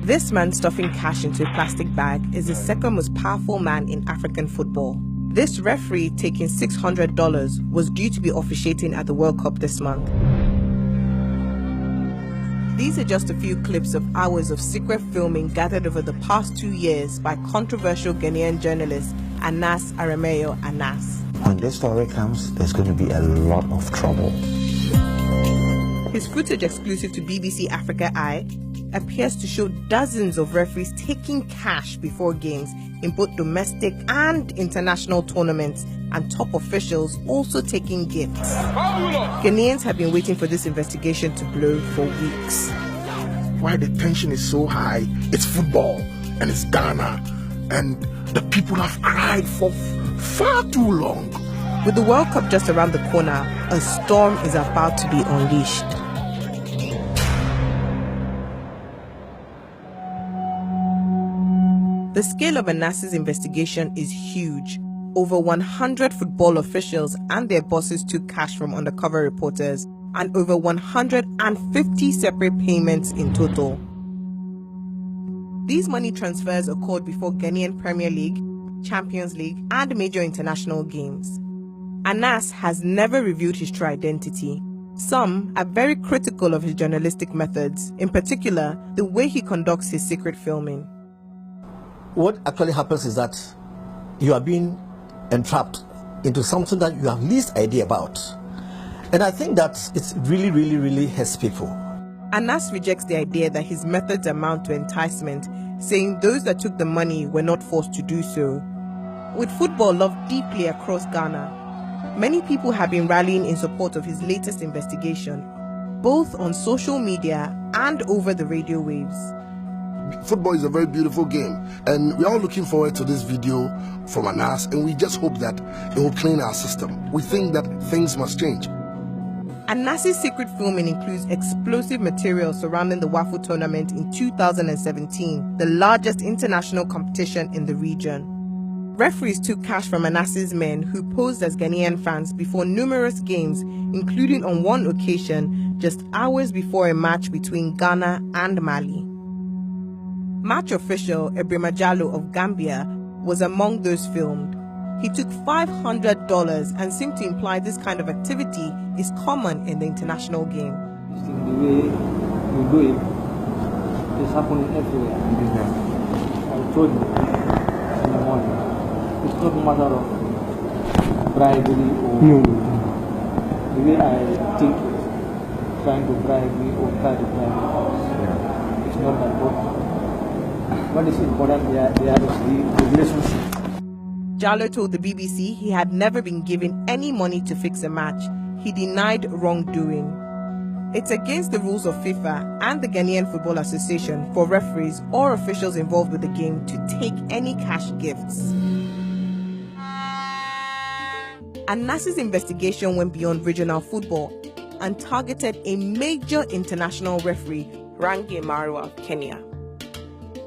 This man stuffing cash into a plastic bag is the second most powerful man in African football. This referee taking $600 was due to be officiating at the World Cup this month. These are just a few clips of hours of secret filming gathered over the past 2 years by controversial Ghanaian journalist AREMEYAW. When this story comes, there's going to be a lot of trouble. His footage, exclusive to BBC Africa Eye, appears to show dozens of referees taking cash before games in both domestic and international tournaments, and top officials also taking gifts. Ghanaians have been waiting for this investigation to blow for weeks. Why the tension is so high? It's football and it's Ghana, and the people have cried for far too long. With the World Cup just around the corner, a storm is about to be unleashed. The scale of Anas's investigation is huge. Over 100 football officials and their bosses took cash from undercover reporters, and over 150 separate payments in total. These money transfers occurred before Ghanaian Premier League, Champions League, and major international games. Anas has never revealed his true identity. Some are very critical of his journalistic methods, in particular, the way he conducts his secret filming. What actually happens is that you are being entrapped into something that you have least idea about. And I think that it's really hurts people. Anas rejects the idea that his methods amount to enticement, saying those that took the money were not forced to do so. With football loved deeply across Ghana, many people have been rallying in support of his latest investigation, both on social media and over the radio waves. Football is a very beautiful game, and we're all looking forward to this video from Anas, and we just hope that it will clean our system. We think that things must change. Anas's secret filming includes explosive material surrounding the WAFU tournament in 2017, the largest international competition in the region. Referees took cash from Anas's men, who posed as Ghanaian fans before numerous games, including on one occasion just hours before a match between Ghana and Mali. Match official AREMEYAW of Gambia was among those filmed. He took $500 and seemed to imply this kind of activity is common in the international game. The way you do it is happening everywhere. I told you in the morning, it's not a matter of bribery or the way I think trying to bribe me or try to bribe me. It's not that important. What is important there is the relationship. Jallo told the BBC he had never been given any money to fix a match. He denied wrongdoing. It's against the rules of FIFA and the Ghanaian Football Association for referees or officials involved with the game to take any cash gifts. Anas's investigation went beyond regional football and targeted a major international referee, AREMEYAW of Kenya,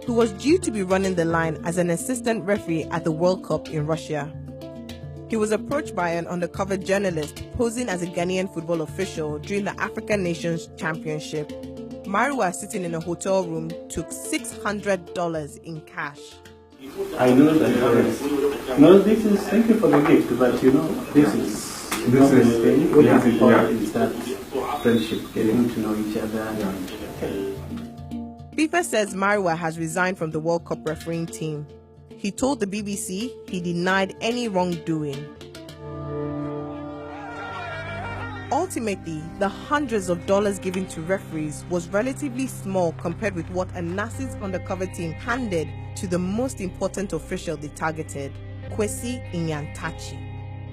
who was due to be running the line as an assistant referee at the World Cup in Russia. He was approached by an undercover journalist posing as a Ghanaian football official during the African Nations Championship. Marwa, sitting in a hotel room, took $600 in cash. I know that no, this is, thank you for the gift, but this is what is important is that friendship, getting to know each other. FIFA says Marwa has resigned from the World Cup refereeing team. He told the BBC he denied any wrongdoing. Ultimately, the hundreds of dollars given to referees was relatively small compared with what Anas's undercover team handed to the most important official they targeted, Kwesi Nyantakyi,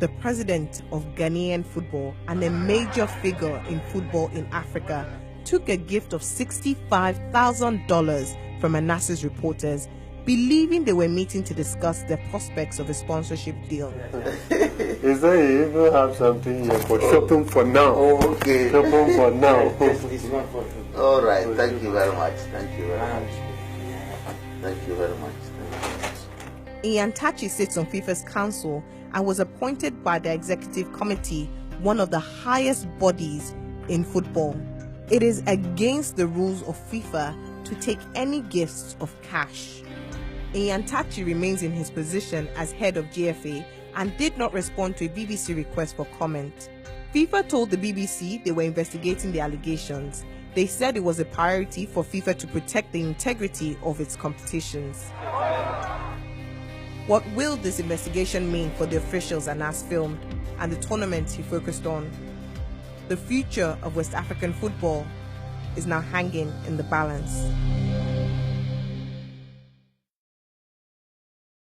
the president of Ghanaian football and a major figure in football in Africa, took a gift of $65,000 from Anas's reporters, believing they were meeting to discuss the prospects of a sponsorship deal. Is that you even have something here for shopping for now? Oh, okay. Shopping for now. All right. Thank you very much. Thank you very much. Thank you very much. Nyantakyi sits on FIFA's council and was appointed by the executive committee, one of the highest bodies in football. It is against the rules of FIFA to take any gifts of cash. Nyantakyi remains in his position as head of GFA and did not respond to a BBC request for comment. FIFA told the BBC they were investigating the allegations. They said it was a priority for FIFA to protect the integrity of its competitions. What will this investigation mean for the officials Anas filmed and the tournaments he focused on? The future of West African football is now hanging in the balance.